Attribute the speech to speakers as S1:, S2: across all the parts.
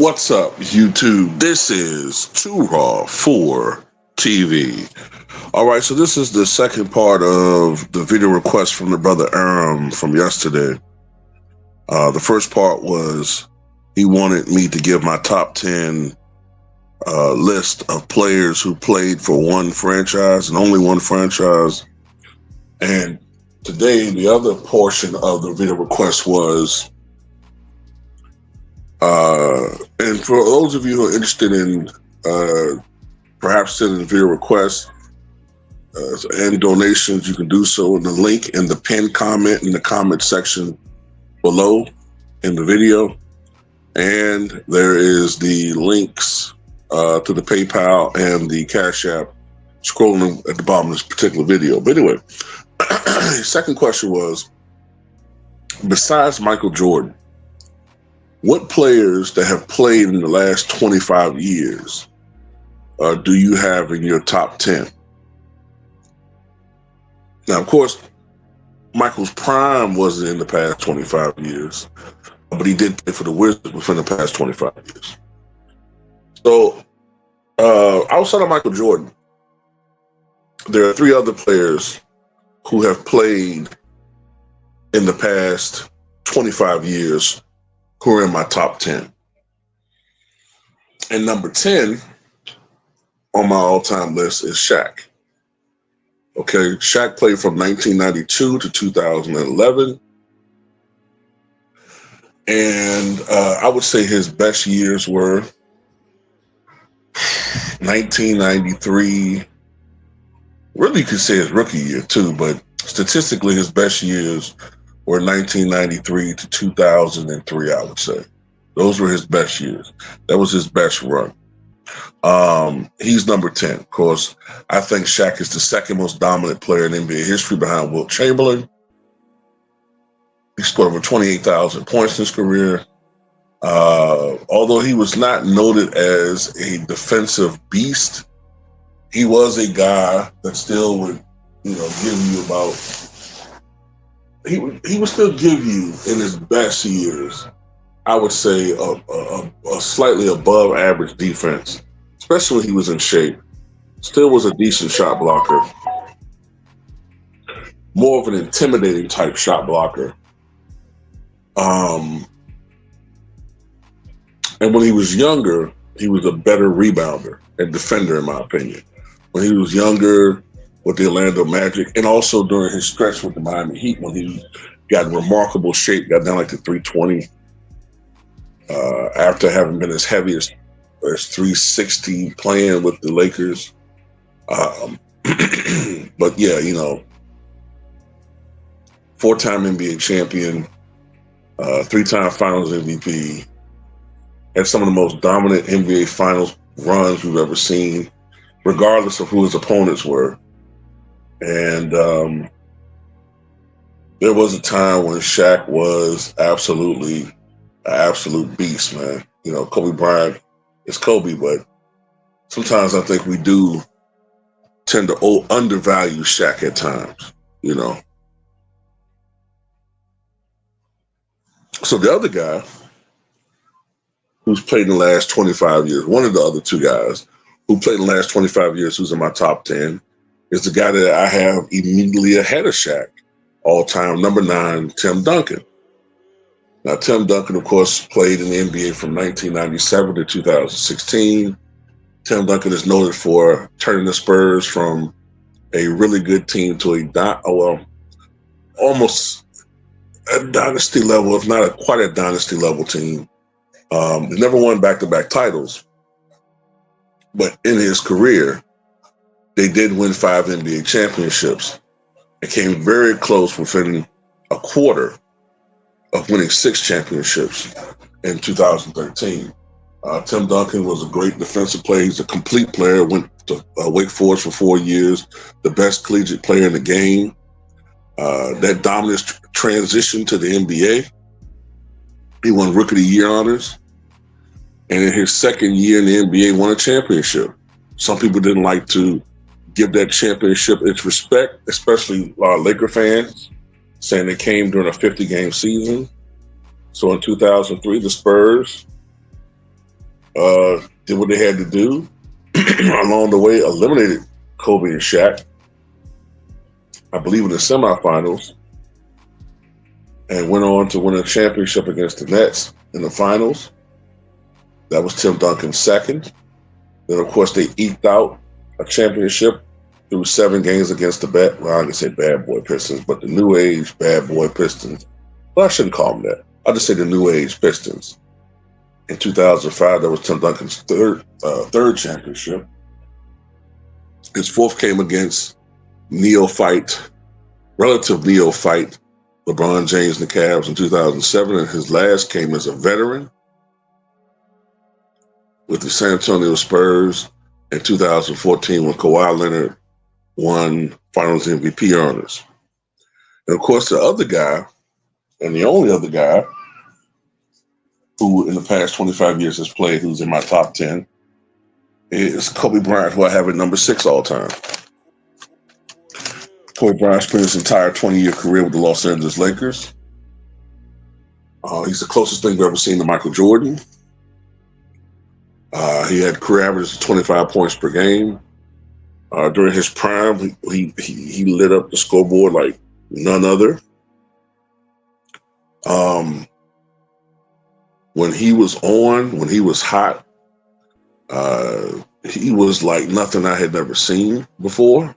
S1: What's up, YouTube? This is Too Raw for TV. All right, so this is the second part of the video request from the brother Aram from yesterday. The first part was he wanted me to give my top 10 list of players who played for one franchise and only one franchise. And today, the other portion of the video request was and for those of you who are interested in perhaps sending video requests and donations, you can do so in the link in the pinned comment in the comment section below in the video. And there is the links to the PayPal and the Cash App scrolling at the bottom of this particular video. But anyway, the second question was, besides Michael Jordan, what players that have played in the last 25 years do you have in your top 10? Now, of course, Michael's prime wasn't in the past 25 years, but he did play for the Wizards within the past 25 years. So, outside of Michael Jordan, there are three other players who have played in the past 25 years who are in my top 10. And number 10 on my all-time list is Shaq. Okay, Shaq played from 1992 to 2011. And I would say his best years were 1993. Really, you could say his rookie year too, but statistically, his best years were 1993 to 2003, I would say. Those were his best years. That was his best run. He's number 10. Of course, I think Shaq is the second most dominant player in NBA history behind Wilt Chamberlain. He scored over 28,000 points in his career. Although he was not noted as a defensive beast, he was a guy that still would, give you about. He would still give you in his best years, I would say, a slightly above average defense, especially when he was in shape. Still was a decent shot blocker, more of an intimidating type shot blocker. And when he was younger, he was a better rebounder and defender, in my opinion. When he was younger with the Orlando Magic, and also during his stretch with the Miami Heat, when he got in remarkable shape, got down like to 320, after having been as heavy as 360 playing with the Lakers. But yeah, four-time NBA champion, three-time Finals MVP, had some of the most dominant NBA Finals runs we've ever seen, regardless of who his opponents were. And there was a time when Shaq was absolutely an absolute beast, man. Kobe Bryant is Kobe, but sometimes I think we do tend to undervalue Shaq at times, So the other guy who's played in the last 25 years, one of the other two guys who played in the last 25 years who's in my top 10, is the guy that I have immediately ahead of Shaq, all-time number 9, Tim Duncan. Now, Tim Duncan, of course, played in the NBA from 1997 to 2016. Tim Duncan is noted for turning the Spurs from a really good team to almost a dynasty level, if not quite a dynasty level team. He never won back-to-back titles, but in his career, they did win 5 NBA championships and came very close within a quarter of winning 6 championships in 2013. Tim Duncan was a great defensive player. He's a complete player, went to Wake Forest for 4 years, the best collegiate player in the game. That dominant transition to the NBA. He won Rookie of the Year honors. And in his second year in the NBA, won a championship. Some people didn't like to give that championship its respect, especially Laker fans, saying it came during a 50-game season. So in 2003, the Spurs did what they had to do along the way, eliminated Kobe and Shaq, I believe, in the semifinals, and went on to win a championship against the Nets in the finals. That was Tim Duncan's second. Then, of course, they eked out a championship through 7 games against the well, I can say bad boy Pistons, but the new age bad boy Pistons. Well, I shouldn't call them that. I'll just say the new age Pistons. In 2005, that was Tim Duncan's third championship. His fourth came against relative neophyte LeBron James and the Cavs in 2007, and his last came as a veteran with the San Antonio Spurs in 2014 when Kawhi Leonard won Finals MVP honors. And of course, the other guy, and the only other guy who in the past 25 years has played, who's in my top 10, is Kobe Bryant, who I have at number 6 all time. Kobe Bryant spent his entire 20-year career with the Los Angeles Lakers. He's the closest thing we've ever seen to Michael Jordan. He had career averages of 25 points per game. During his prime, he lit up the scoreboard like none other. When he was hot, he was like nothing I had never seen before.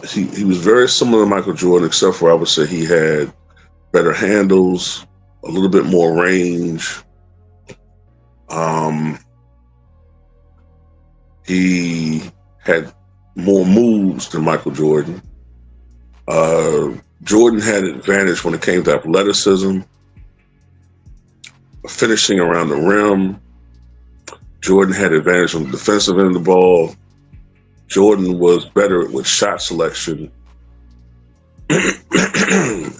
S1: He was very similar to Michael Jordan, except for I would say he had better handles, a little bit more range. He had more moves than Michael Jordan. Jordan had an advantage when it came to athleticism, finishing around the rim. Jordan had advantage on the defensive end of the ball. Jordan was better with shot selection.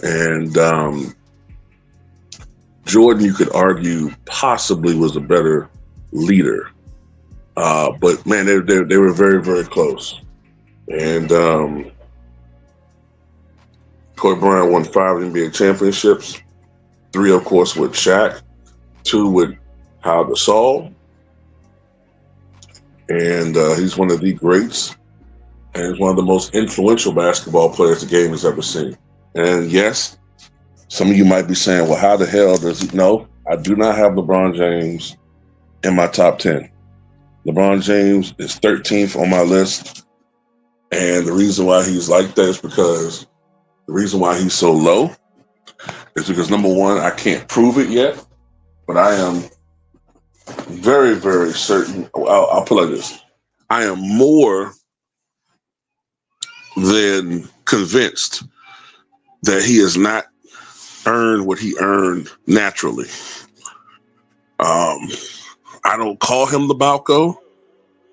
S1: And Jordan, you could argue, possibly was a better leader. But man, they were very, very close. And Kobe Bryant won 5 NBA championships, 3, of course, with Shaq, 2 with Pau Gasol. And he's one of the greats. And he's one of the most influential basketball players the game has ever seen. And yes, some of you might be saying, well, how the hell does he? No, I do not have LeBron James in my top 10. LeBron James is 13th on my list. And the reason why he's like that is because the reason why he's so low is because, number one, I can't prove it yet, but I am very, very certain. I'll put it like this. I am more than convinced that he has not earned what he earned naturally. I don't call him the Balco,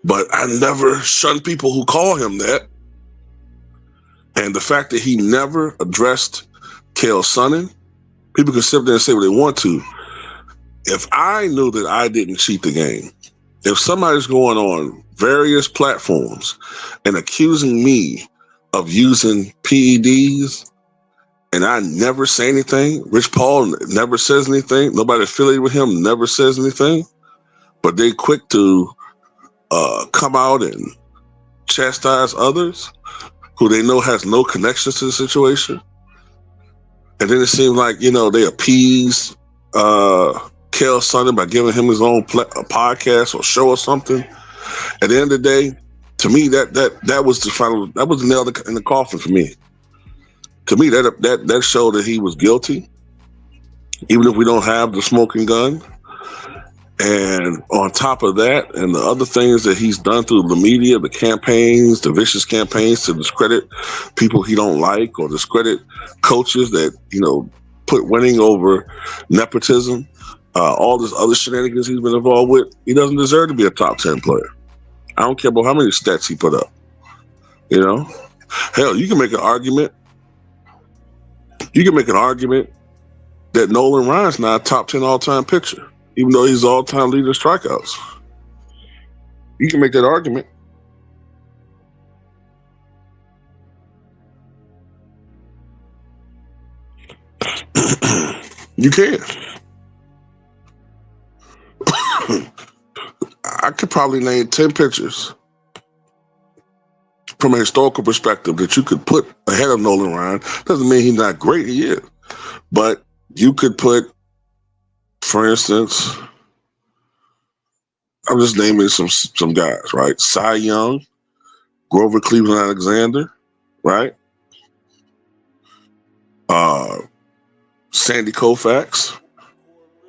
S1: but I never shun people who call him that. And the fact that he never addressed Kale Sonnen, people can sit there and say what they want to. If I knew that I didn't cheat the game, if somebody's going on various platforms and accusing me of using PEDs and I never say anything, Rich Paul never says anything, nobody affiliated with him never says anything, but they quick to come out and chastise others who they know has no connections to the situation. And then it seems like, they appease Kale Sonnen by giving him his own podcast or show or something. At the end of the day, to me, that was the final. That was the nail in the coffin for me. To me, that showed that he was guilty, even if we don't have the smoking gun. And on top of that, and the other things that he's done through the media, the campaigns, the vicious campaigns to discredit people he don't like or discredit coaches that, put winning over nepotism, all this other shenanigans he's been involved with, he doesn't deserve to be a top 10 player. I don't care about how many stats he put up. Hell, you can make an argument. You can make an argument that Nolan Ryan's not a top 10 all-time pitcher, even though he's all-time leader in strikeouts. You can make that argument. You can. probably name 10 pitchers from a historical perspective that you could put ahead of Nolan Ryan. Doesn't mean he's not great. He is. But you could put, for instance, I'm just naming some guys, right? Cy Young, Grover Cleveland Alexander, right? Sandy Koufax,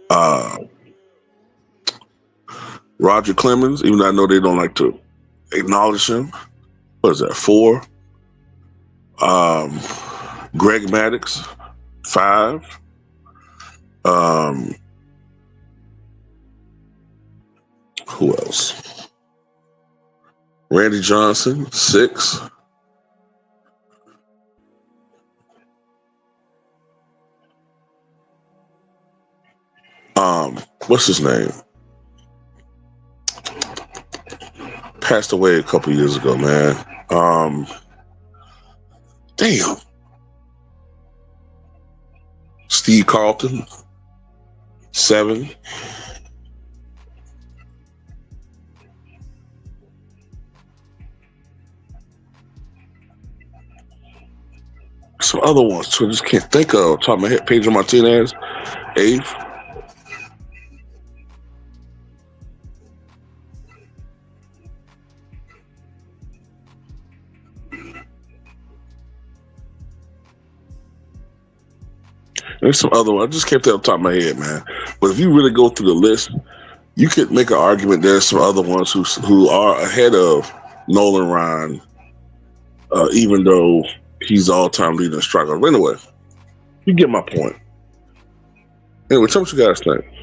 S1: uh, Roger Clemens, even though I know they don't like to acknowledge him. What is that, 4? Greg Maddux, 5. Um, who else? Randy Johnson, 6. What's his name? Passed away a couple years ago, man. Damn. Steve Carlton, 7. Some other ones too. I just can't think of. Top of my head. Pedro Martinez, 8th. There's some other ones. I just can't think off the top of my head, man. But if you really go through the list, you could make an argument there's some other ones who are ahead of Nolan Ryan, even though he's the all-time leading striker. But anyway, you get my point. Anyway, tell me what you guys think.